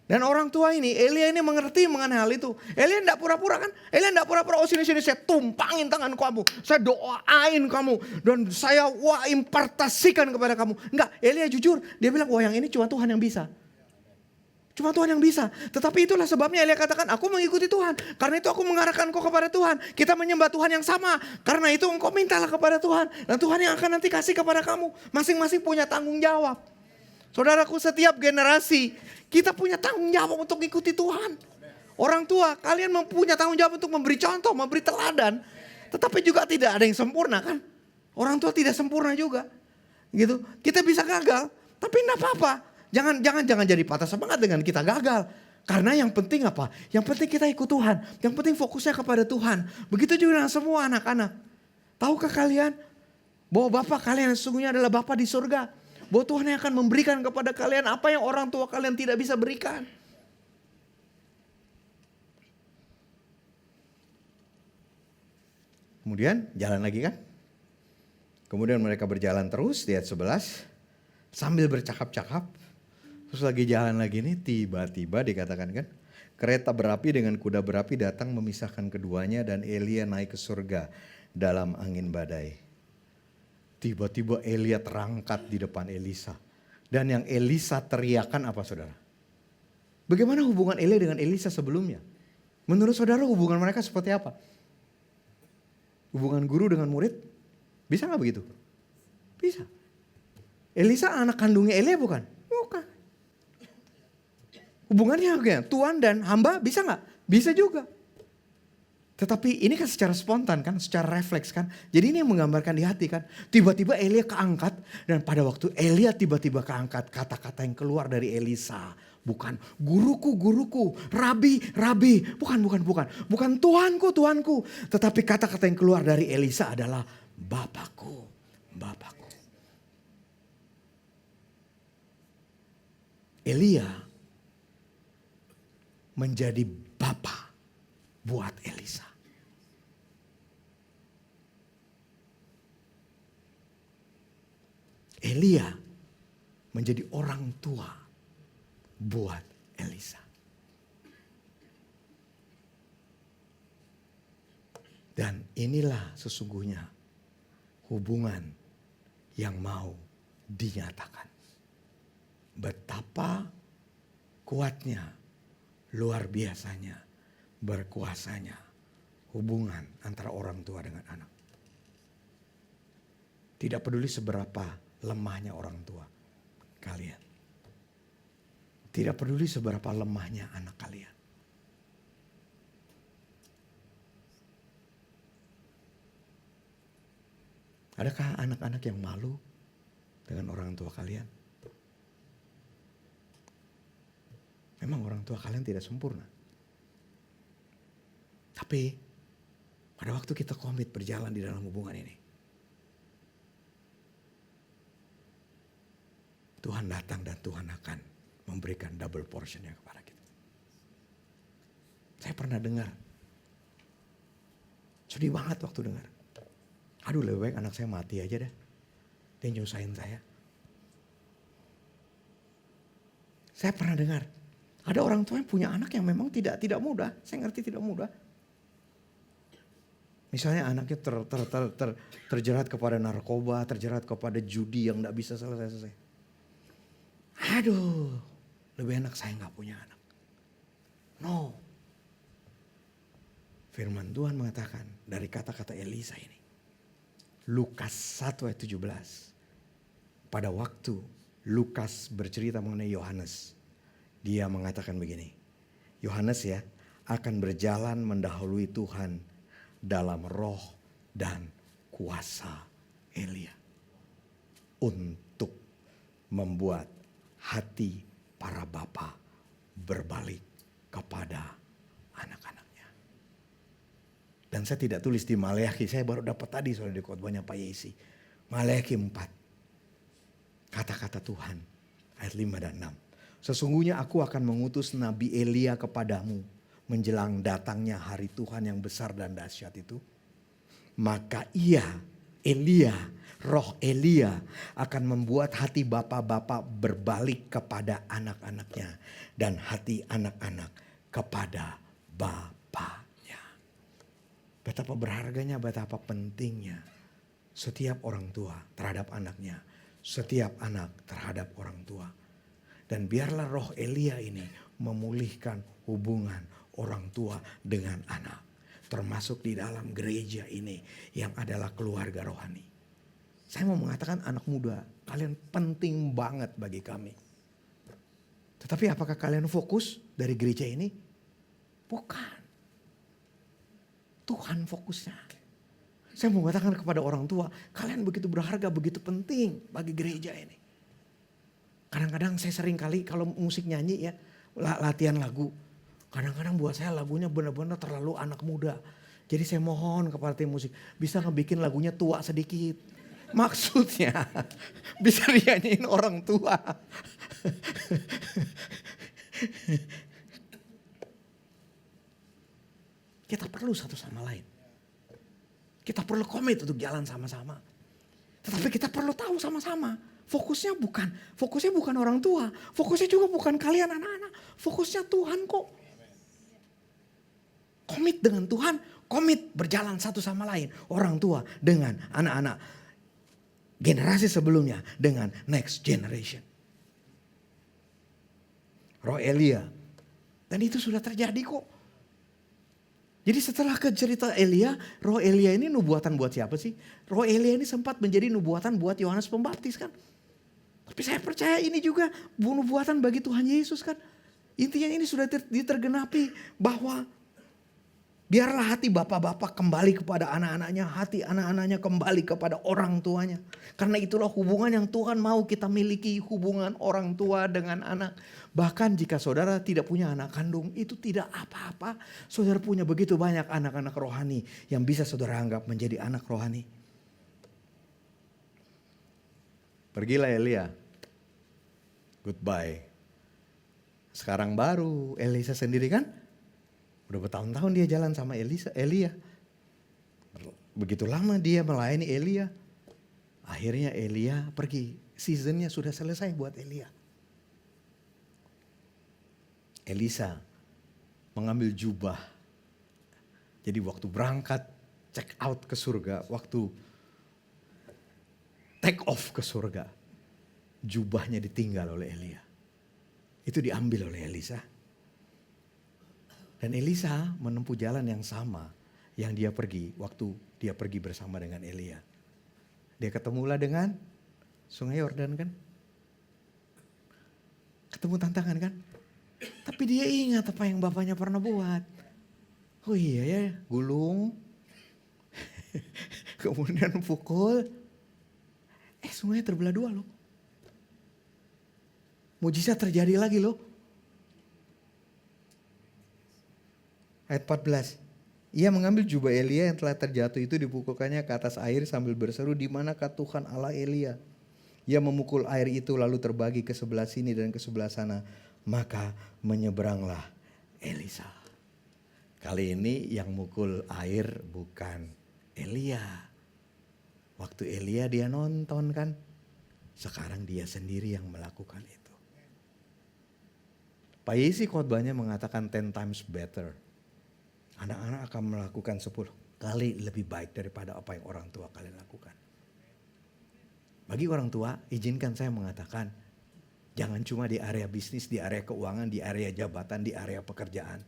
Dan orang tua ini, Elia ini mengerti mengenai hal itu. Elia tidak pura-pura kan? Elia tidak pura-pura, oh sini saya tumpangin tangan kamu. Saya doain kamu. Dan saya impartasikan kepada kamu. Enggak, Elia jujur. Dia bilang, wah yang ini cuma Tuhan yang bisa. Cuma Tuhan yang bisa. Tetapi itulah sebabnya Elia katakan, aku mengikuti Tuhan. Karena itu aku mengarahkan engkau kepada Tuhan. Kita menyembah Tuhan yang sama. Karena itu engkau mintalah kepada Tuhan. Dan Tuhan yang akan nanti kasih kepada kamu. Masing-masing punya tanggung jawab. Saudaraku, setiap generasi kita punya tanggung jawab untuk ikuti Tuhan. Orang tua, kalian mempunyai tanggung jawab untuk memberi contoh, memberi teladan. Tetapi juga tidak ada yang sempurna kan. Orang tua tidak sempurna juga. Gitu. Kita bisa gagal, tapi enggak apa-apa. Jangan jadi patah semangat dengan kita gagal. Karena yang penting apa? Yang penting kita ikut Tuhan. Yang penting fokusnya kepada Tuhan. Begitu juga dengan semua anak-anak. Tahukah kalian bahwa Bapa kalian sesungguhnya adalah Bapa di surga? Bahwa Tuhan yang akan memberikan kepada kalian apa yang orang tua kalian tidak bisa berikan. Kemudian jalan lagi kan. Kemudian mereka berjalan terus di ayat 11. Sambil bercakap-cakap. Terus lagi jalan lagi nih, tiba-tiba dikatakan kan. Kereta berapi dengan kuda berapi datang memisahkan keduanya dan Elia naik ke surga dalam angin badai. Tiba-tiba Elia terangkat di depan Elisa. Dan yang Elisa teriakan apa saudara? Bagaimana hubungan Elia dengan Elisa sebelumnya? Menurut saudara hubungan mereka seperti apa? Hubungan guru dengan murid? Bisa gak begitu? Bisa. Elisa anak kandungnya Elia bukan? Bukan. Hubungannya bagaimana? Tuan dan hamba bisa gak? Bisa juga. Tetapi ini kan secara spontan kan, secara refleks kan. Jadi ini yang menggambarkan di hati kan. Tiba-tiba Elia keangkat dan pada waktu Elia tiba-tiba keangkat, kata-kata yang keluar dari Elisa. Bukan guruku, guruku, rabi, rabi. Bukan Tuhanku, Tuhanku. Tetapi kata-kata yang keluar dari Elisa adalah Bapakku, Bapakku. Elia menjadi bapa buat Elisa. Elia menjadi orang tua buat Elisa. Dan inilah sesungguhnya hubungan yang mau dinyatakan. Betapa kuatnya, luar biasanya, berkuasanya hubungan antara orang tua dengan anak. Tidak peduli seberapa lemahnya orang tua kalian. Tidak peduli seberapa lemahnya anak kalian. Adakah anak-anak yang malu dengan orang tua kalian? Memang orang tua kalian tidak sempurna. Tapi pada waktu kita komit berjalan di dalam hubungan ini, Tuhan datang dan Tuhan akan memberikan double portionnya kepada kita. Saya pernah dengar, sedih banget waktu dengar. Aduh lebih baik anak saya mati aja deh. Dia nyusahin saya. Saya pernah dengar, ada orang tua yang punya anak yang memang tidak mudah. Saya ngerti tidak mudah. Misalnya anaknya terjerat kepada narkoba, terjerat kepada judi yang tidak bisa selesai. Aduh, lebih enak saya nggak punya anak. No. Firman Tuhan mengatakan dari kata-kata Elisa ini. Lukas 1 ayat 17. Pada waktu Lukas bercerita mengenai Yohanes. Dia mengatakan begini. Yohanes ya akan berjalan mendahului Tuhan dalam roh dan kuasa Elia. Untuk membuat hati para bapa berbalik kepada anak-anaknya. Dan saya tidak tulis di Maleakhi, saya baru dapat tadi soal di khotbahnya Pak Yesi. Maleakhi 4. Kata-kata Tuhan ayat 5 dan 6. Sesungguhnya aku akan mengutus Nabi Elia kepadamu menjelang datangnya hari Tuhan yang besar dan dahsyat itu. Maka ia Roh Elia akan membuat hati bapak-bapak berbalik kepada anak-anaknya. Dan hati anak-anak kepada bapaknya. Betapa berharganya, betapa pentingnya setiap orang tua terhadap anaknya. Setiap anak terhadap orang tua. Dan biarlah roh Elia ini memulihkan hubungan orang tua dengan anak. Termasuk di dalam gereja ini yang adalah keluarga rohani. Saya mau mengatakan anak muda, kalian penting banget bagi kami. Tetapi apakah kalian fokus dari gereja ini? Bukan. Tuhan fokusnya. Saya mau mengatakan kepada orang tua, kalian begitu berharga, begitu penting bagi gereja ini. Kadang-kadang saya sering kali kalau musik nyanyi ya, latihan lagu. Kadang-kadang buat saya lagunya benar-benar terlalu anak muda. Jadi saya mohon kepada tim musik, bisa ngebikin lagunya tua sedikit. Maksudnya bisa dinyanyiin orang tua. Kita perlu satu sama lain. Kita perlu komit untuk jalan sama-sama. Tetapi kita perlu tahu sama-sama. Fokusnya bukan orang tua. Fokusnya juga bukan kalian anak-anak. Fokusnya Tuhan kok. Komit dengan Tuhan. Komit berjalan satu sama lain. Orang tua dengan anak-anak. Generasi sebelumnya dengan next generation. Roh Elia. Dan itu sudah terjadi kok. Jadi setelah ke cerita Elia, roh Elia ini nubuatan buat siapa sih? Roh Elia ini sempat menjadi nubuatan buat Yohanes Pembaptis kan. Tapi saya percaya ini juga nubuatan bagi Tuhan Yesus kan. Intinya ini sudah ditergenapi bahwa biarlah hati bapak-bapak kembali kepada anak-anaknya. Hati anak-anaknya kembali kepada orang tuanya. Karena itulah hubungan yang Tuhan mau kita miliki. Hubungan orang tua dengan anak. Bahkan jika saudara tidak punya anak kandung. Itu tidak apa-apa. Saudara punya begitu banyak anak-anak rohani. Yang bisa saudara anggap menjadi anak rohani. Pergilah Elia. Goodbye. Sekarang baru Elisa sendiri kan. Udah bertahun-tahun dia jalan sama Elia. Begitu lama dia melayani Elia. Akhirnya Elia pergi. Seasonnya sudah selesai buat Elia. Elisa mengambil jubah. Jadi waktu berangkat check out ke surga. Waktu take off ke surga. Jubahnya ditinggal oleh Elia. Itu diambil oleh Elisa. Dan Elisa menempuh jalan yang sama yang dia pergi waktu dia pergi bersama dengan Elia. Dia ketemulah dengan Sungai Yordan kan. Ketemu tantangan kan. Tapi dia ingat apa yang bapaknya pernah buat. Oh iya ya, gulung. Kemudian pukul. Sungainya terbelah dua loh. Mujizat terjadi lagi loh. Ayat 14. Ia mengambil jubah Elia yang telah terjatuh itu, dipukulkannya ke atas air sambil berseru, "Di manakah Tuhan Allah Elia?" Ia memukul air itu lalu terbagi ke sebelah sini dan ke sebelah sana. Maka menyeberanglah Elisa. Kali ini yang mukul air bukan Elia. Waktu Elia dia nonton kan. Sekarang dia sendiri yang melakukan itu. Pak Yesi khotbahnya mengatakan 10 times better. Anak-anak akan melakukan 10 kali lebih baik daripada apa yang orang tua kalian lakukan. Bagi orang tua, izinkan saya mengatakan, jangan cuma di area bisnis, di area keuangan, di area jabatan, di area pekerjaan.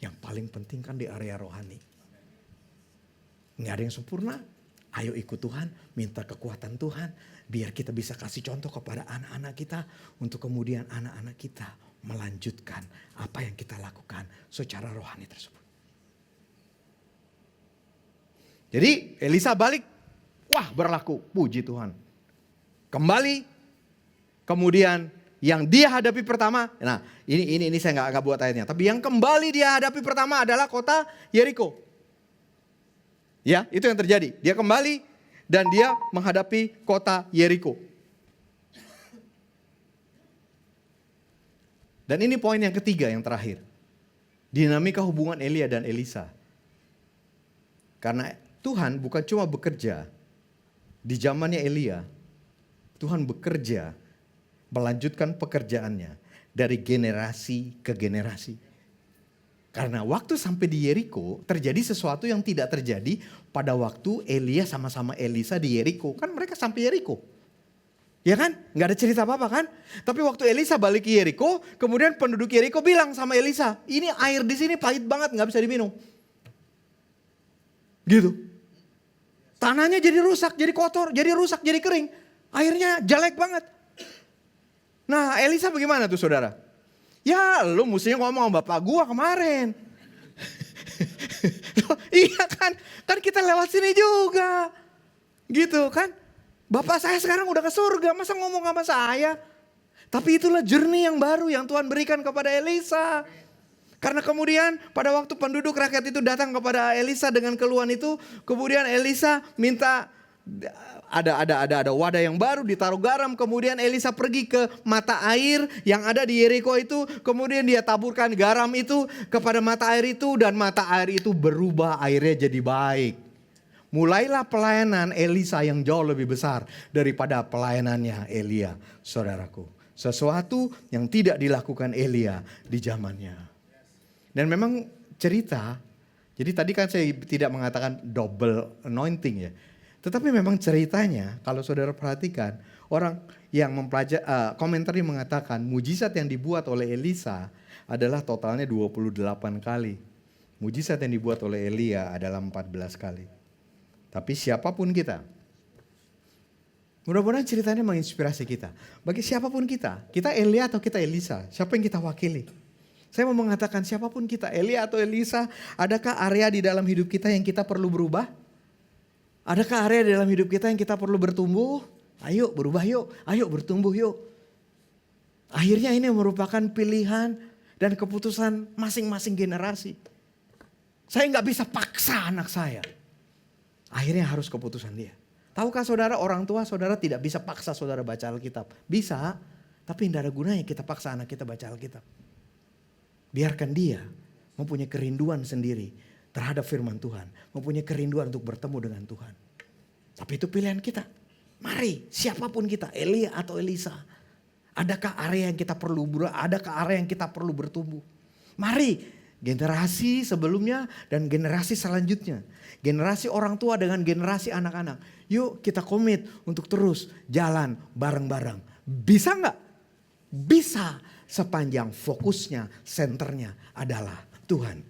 Yang paling penting kan di area rohani. Nggak ada yang sempurna, ayo ikut Tuhan, minta kekuatan Tuhan. Biar kita bisa kasih contoh kepada anak-anak kita. Untuk kemudian anak-anak kita melanjutkan apa yang kita lakukan secara rohani tersebut. Jadi Elisa balik, wah berlaku, puji Tuhan. Kembali, kemudian yang dia hadapi pertama, nah ini saya nggak buat ayatnya. Tapi yang kembali dia hadapi pertama adalah kota Yeriko. Ya, itu yang terjadi. Dia kembali dan dia menghadapi kota Yeriko. Dan ini poin yang ketiga, yang terakhir. Dinamika hubungan Elia dan Elisa. Karena Tuhan bukan cuma bekerja Di zamannya Elia, Tuhan bekerja, melanjutkan pekerjaannya dari generasi ke generasi. Karena waktu sampai di Yeriko, terjadi sesuatu yang tidak terjadi pada waktu Elia sama-sama Elisa di Yeriko. Kan mereka sampai Yeriko. Ya kan? Nggak ada cerita apa-apa kan? Tapi waktu Elisa balik ke Yeriko, kemudian penduduk Yeriko bilang sama Elisa, ini air di sini pahit banget, nggak bisa diminum. Gitu. Tanahnya jadi rusak, jadi kotor, jadi rusak, jadi kering. Airnya jelek banget. Nah, Elisa bagaimana tuh saudara? Ya, lu mestinya ngomong sama bapak gua kemarin. Iya kan? Kan kita lewat sini juga. Gitu kan? Bapak saya sekarang udah ke surga, masa ngomong sama saya? Tapi itulah journey yang baru yang Tuhan berikan kepada Elisa. Karena kemudian pada waktu penduduk rakyat itu datang kepada Elisa dengan keluhan itu, kemudian Elisa minta ada wadah yang baru ditaruh garam, kemudian Elisa pergi ke mata air yang ada di Yeriko itu, kemudian dia taburkan garam itu kepada mata air itu dan mata air itu berubah, airnya jadi baik. Mulailah pelayanan Elisa yang jauh lebih besar daripada pelayanannya Elia, saudaraku. Sesuatu yang tidak dilakukan Elia di zamannya. Dan memang cerita, jadi tadi kan saya tidak mengatakan double anointing ya. Tetapi memang ceritanya kalau saudara perhatikan, orang yang mempelajari, komentarnya mengatakan mujizat yang dibuat oleh Elisa adalah totalnya 28 kali. Mujizat yang dibuat oleh Elia adalah 14 kali. Tapi siapapun kita, mudah-mudahan ceritanya menginspirasi kita. Bagi siapapun kita Elia atau kita Elisa, siapa yang kita wakili? Saya mau mengatakan siapapun kita, Elia atau Elisa, adakah area di dalam hidup kita yang kita perlu berubah? Adakah area di dalam hidup kita yang kita perlu bertumbuh? Ayo berubah yuk, ayo bertumbuh yuk. Akhirnya ini merupakan pilihan dan keputusan masing-masing generasi. Saya nggak bisa paksa anak saya. Akhirnya harus keputusan dia. Tahukah saudara, orang tua saudara tidak bisa paksa saudara baca Alkitab. Bisa, tapi tidak ada gunanya kita paksa anak kita baca Alkitab. Biarkan dia mempunyai kerinduan sendiri terhadap firman Tuhan. Mempunyai kerinduan untuk bertemu dengan Tuhan. Tapi itu pilihan kita. Mari siapapun kita, Elia atau Elisa. Adakah area yang kita perlu adakah area yang kita perlu bertumbuh? Mari generasi sebelumnya dan generasi selanjutnya. Generasi orang tua dengan generasi anak-anak. Yuk kita komit untuk terus jalan bareng-bareng. Bisa nggak? Bisa. Sepanjang fokusnya, senternya adalah Tuhan.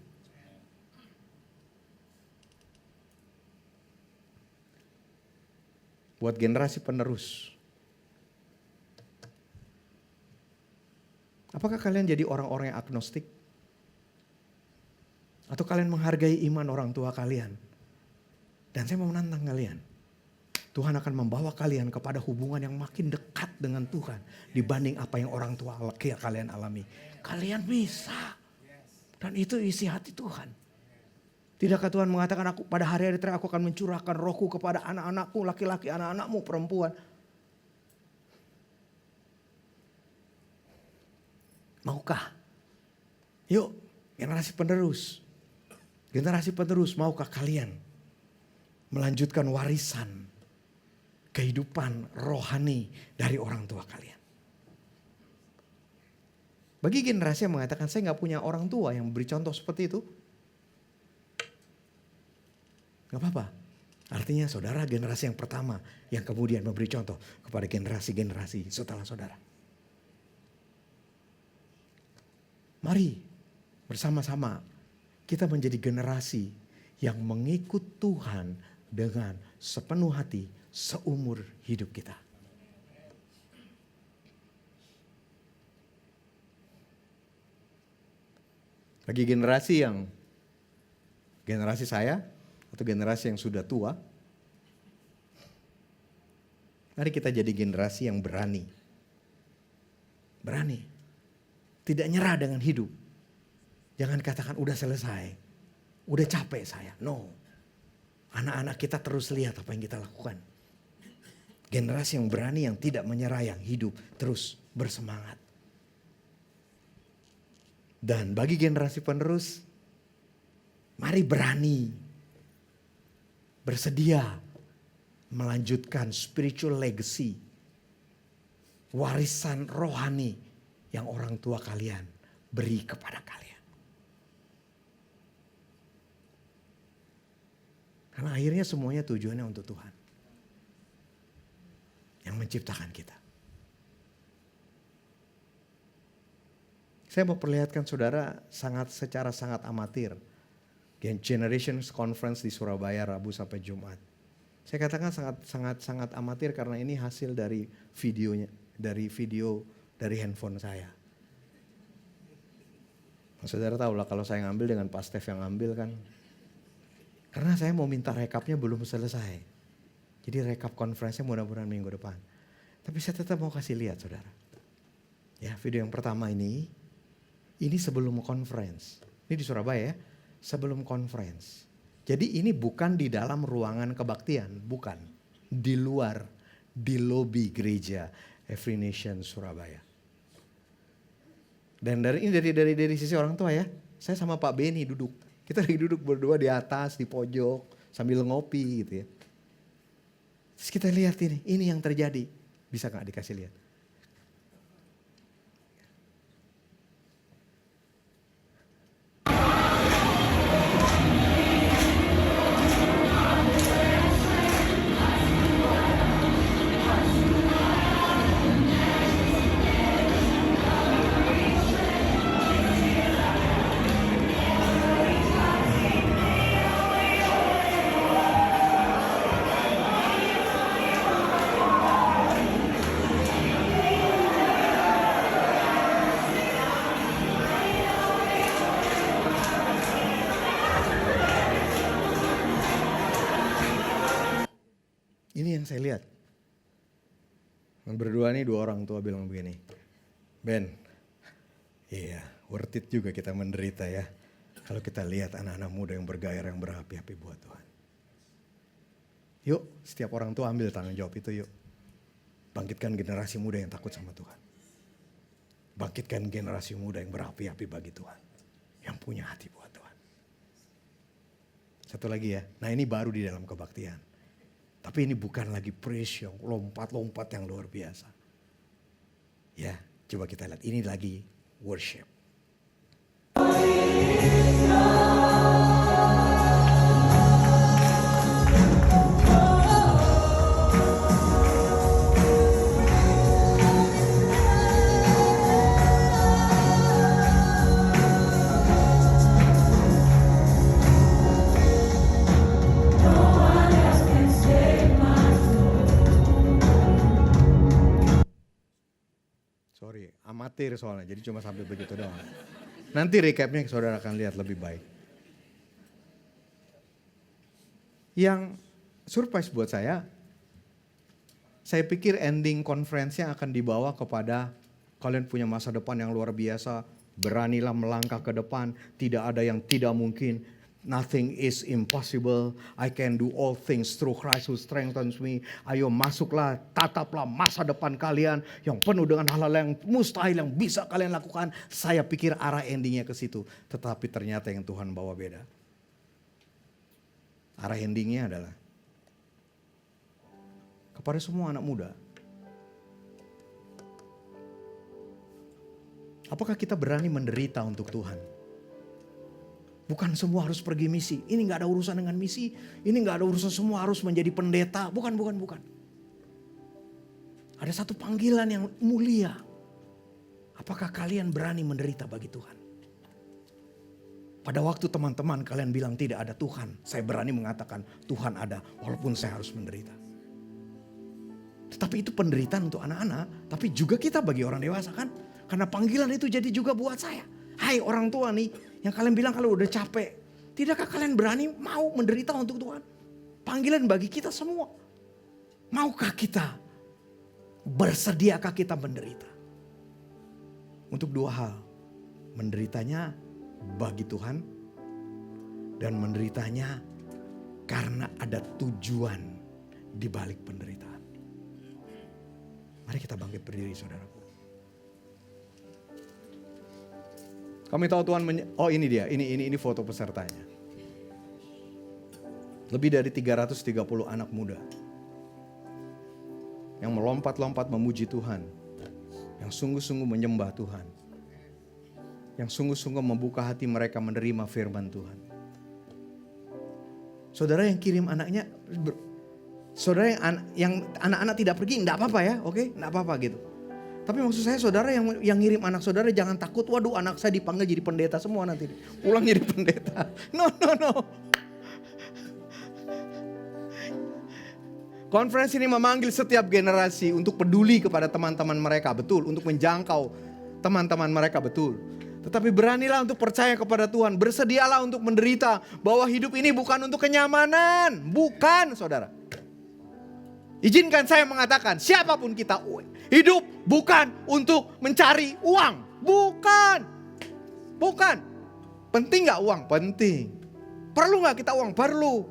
Buat generasi penerus. Apakah kalian jadi orang-orang yang agnostik? Atau kalian menghargai iman orang tua kalian? Dan saya mau menantang kalian. Tuhan akan membawa kalian kepada hubungan yang makin dekat dengan Tuhan. Dibanding apa yang orang tua kalian alami. Kalian bisa. Dan itu isi hati Tuhan. Tidakkah Tuhan mengatakan pada hari-hari terakhir aku akan mencurahkan rohku kepada anak-anakmu laki-laki, anak-anakmu perempuan. Maukah? Yuk generasi penerus. Generasi penerus, maukah kalian melanjutkan warisan kehidupan rohani dari orang tua kalian? Bagi generasi yang mengatakan saya gak punya orang tua yang memberi contoh seperti itu, gak apa-apa. Artinya saudara generasi yang pertama yang kemudian memberi contoh kepada generasi-generasi setelah saudara. Mari bersama-sama kita menjadi generasi yang mengikut Tuhan dengan sepenuh hati seumur hidup kita. Bagi generasi saya atau generasi yang sudah tua, mari kita jadi generasi yang berani. Berani. Tidak nyerah dengan hidup. Jangan katakan udah selesai. Udah capek saya. No. Anak-anak kita terus lihat apa yang kita lakukan. Generasi yang berani, yang tidak menyerah, yang hidup terus bersemangat. Dan bagi generasi penerus, mari berani, bersedia melanjutkan spiritual legacy, warisan rohani yang orang tua kalian beri kepada kalian. Karena akhirnya semuanya tujuannya untuk Tuhan yang menciptakan kita. Saya mau perlihatkan saudara secara sangat amatir. Generations Conference di Surabaya Rabu sampai Jumat. Saya katakan sangat amatir karena ini hasil dari videonya, dari handphone saya. Saudara tahu lah kalau saya ngambil dengan Pak Stef yang ngambil kan. Karena saya mau minta rekapnya belum selesai. Jadi rekap konferensinya mudah-mudahan minggu depan. Tapi saya tetap mau kasih lihat saudara. Ya, video yang pertama ini sebelum conference. Ini di Surabaya ya, sebelum conference. Jadi ini bukan di dalam ruangan kebaktian, bukan. Di luar, di lobi gereja Every Nation Surabaya. Dan dari sisi orang tua ya, saya sama Pak Beni duduk. Kita lagi duduk berdua di atas, di pojok, sambil ngopi gitu ya. Terus kita lihat ini yang terjadi. Bisa gak dikasih lihat? Ini yang saya lihat. Berdua nih, dua orang tua bilang begini. Ben, iya worth it juga kita menderita ya. Kalau kita lihat anak-anak muda yang bergairah, yang berapi-api buat Tuhan. Yuk, setiap orang tua ambil tanggung jawab itu yuk. Bangkitkan generasi muda yang takut sama Tuhan. Bangkitkan generasi muda yang berapi-api bagi Tuhan. Yang punya hati buat Tuhan. Satu lagi ya, nah ini baru di dalam kebaktian. Tapi ini bukan lagi praise yang lompat-lompat yang luar biasa. Ya, coba kita lihat. Ini lagi worship. Sorry, amatir soalnya, jadi cuma sampai begitu doang. Nanti recapnya saudara akan lihat lebih baik. Yang surprise buat saya pikir ending conference-nya akan dibawa kepada kalian punya masa depan yang luar biasa, beranilah melangkah ke depan, tidak ada yang tidak mungkin. Nothing is impossible. I can do all things through Christ who strengthens me. Ayo masuklah, tataplah masa depan kalian yang penuh dengan hal-hal yang mustahil yang bisa kalian lakukan. Saya pikir arah endingnya ke situ. Tetapi ternyata yang Tuhan bawa beda. Arah endingnya adalah kepada semua anak muda. Apakah kita berani menderita untuk Tuhan? Bukan semua harus pergi misi. Ini gak ada urusan dengan misi. Ini gak ada urusan semua harus menjadi pendeta. Bukan. Ada satu panggilan yang mulia. Apakah kalian berani menderita bagi Tuhan? Pada waktu teman-teman kalian bilang tidak ada Tuhan. Saya berani mengatakan Tuhan ada walaupun saya harus menderita. Tetapi itu penderitaan untuk anak-anak. Tapi juga kita bagi orang dewasa kan. Karena panggilan itu jadi juga buat saya. Hai orang tua nih. Yang kalian bilang kalau udah capek. Tidakkah kalian berani mau menderita untuk Tuhan? Panggilan bagi kita semua. Maukah kita? Bersediakah kita menderita? Untuk dua hal. Menderitanya bagi Tuhan. Dan menderitanya karena ada tujuan di balik penderitaan. Mari kita bangkit berdiri saudaraku. Kami tahu Tuhan, ini dia, ini foto pesertanya. Lebih dari 330 anak muda. yang melompat-lompat memuji Tuhan, yang sungguh-sungguh menyembah Tuhan, yang sungguh-sungguh membuka hati mereka menerima firman Tuhan. Saudara yang kirim anaknya, saudara yang anak-anak tidak pergi, enggak apa-apa ya, oke, enggak apa-apa gitu. Tapi maksud saya saudara yang ngirim anak saudara jangan takut, waduh anak saya dipanggil jadi pendeta semua nanti. Pulang jadi pendeta. No. Konferensi ini memanggil setiap generasi untuk peduli kepada teman-teman mereka, betul. Untuk menjangkau teman-teman mereka, betul. Tetapi beranilah untuk percaya kepada Tuhan. Bersedialah untuk menderita. Bahwa hidup ini bukan untuk kenyamanan. Bukan, saudara. Izinkan saya mengatakan, siapapun kita, hidup bukan untuk mencari uang. Bukan. Penting gak uang? Penting. Perlu gak kita uang? Perlu.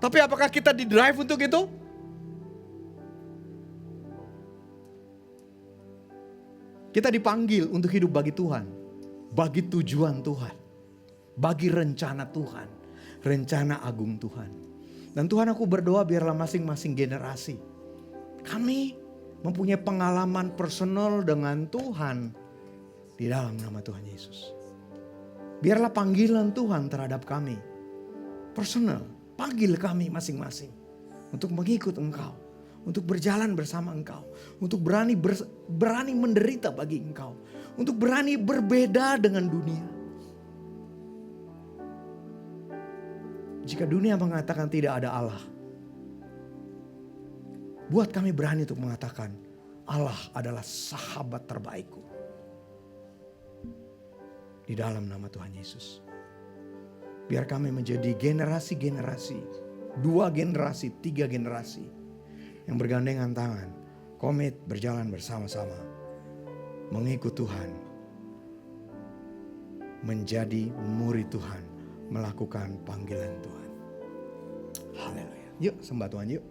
Tapi apakah kita di-drive untuk itu? Kita dipanggil untuk hidup bagi Tuhan. Bagi tujuan Tuhan. Bagi rencana Tuhan. Rencana agung Tuhan. Dan Tuhan, aku berdoa biarlah masing-masing generasi kami mempunyai pengalaman personal dengan Tuhan di dalam nama Tuhan Yesus. Biarlah panggilan Tuhan terhadap kami personal, panggil kami masing-masing untuk mengikut Engkau, untuk berjalan bersama Engkau, untuk berani menderita bagi Engkau, untuk berani berbeda dengan dunia. Jika dunia mengatakan tidak ada Allah, buat kami berani untuk mengatakan Allah adalah sahabat terbaikku. Di dalam nama Tuhan Yesus. Biar kami menjadi generasi-generasi, 2 generasi, 3 generasi yang bergandengan tangan, komit berjalan bersama-sama, mengikut Tuhan, menjadi murid Tuhan, melakukan panggilan Tuhan. Haleluya. Yuk sembah Tuhan yuk.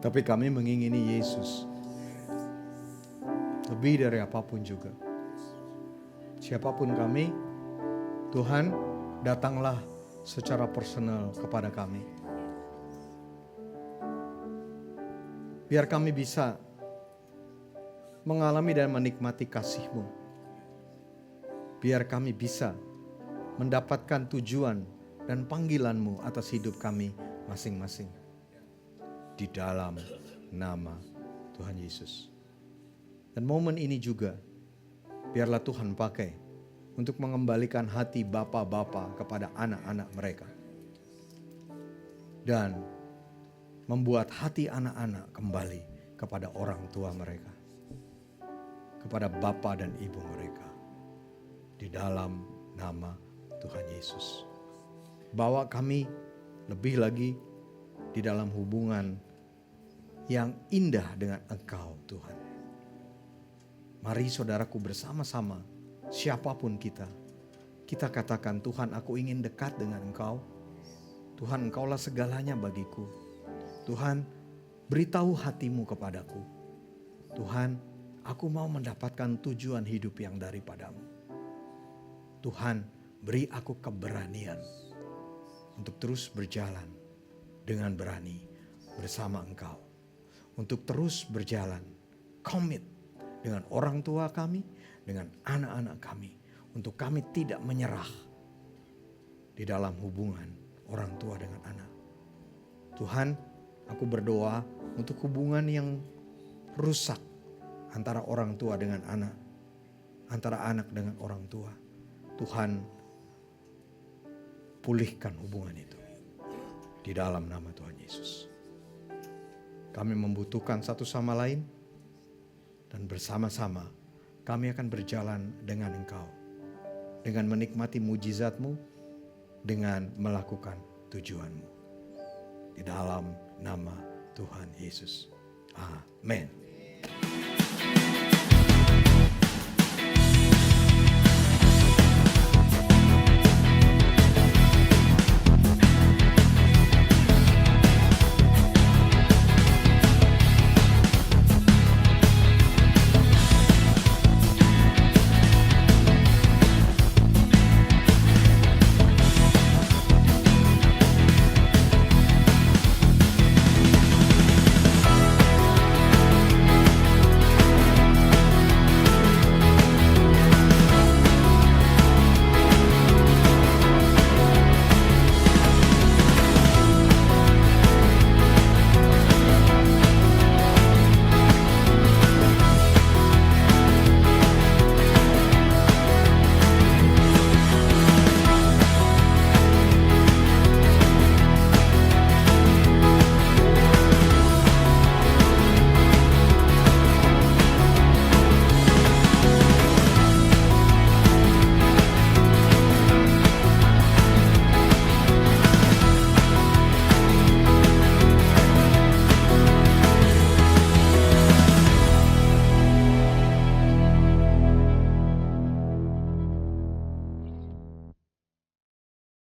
Tapi kami mengingini Yesus lebih dari apapun juga. Siapapun kami, Tuhan, datanglah secara personal kepada kami. Biar kami bisa mengalami dan menikmati kasih-Mu. Biar kami bisa mendapatkan tujuan dan panggilan-Mu atas hidup kami masing-masing. Di dalam nama Tuhan Yesus. Dan momen ini juga, biarlah Tuhan pakai untuk mengembalikan hati bapa-bapa kepada anak-anak mereka. Dan membuat hati anak-anak kembali kepada orang tua mereka. Kepada bapa dan ibu mereka. Di dalam nama Tuhan Yesus. Bawa kami lebih lagi di dalam hubungan yang indah dengan Engkau, Tuhan. Mari saudaraku bersama-sama, siapapun kita katakan, Tuhan, aku ingin dekat dengan Engkau. Tuhan, Engkaulah segalanya bagiku. Tuhan, beritahu hatimu kepadaku. Tuhan, aku mau mendapatkan tujuan hidup yang daripadamu. Tuhan, beri aku keberanian untuk terus berjalan dengan berani bersama Engkau. Untuk terus berjalan, komit dengan orang tua kami, dengan anak-anak kami. Untuk kami tidak menyerah di dalam hubungan orang tua dengan anak. Tuhan, aku berdoa untuk hubungan yang rusak antara orang tua dengan anak. Antara anak dengan orang tua. Tuhan, pulihkan hubungan itu. Di dalam nama Tuhan Yesus. Kami membutuhkan satu sama lain. Dan bersama-sama kami akan berjalan dengan Engkau. Dengan menikmati mujizat-Mu. Dengan melakukan tujuan-Mu. Di dalam nama Tuhan Yesus. Amin.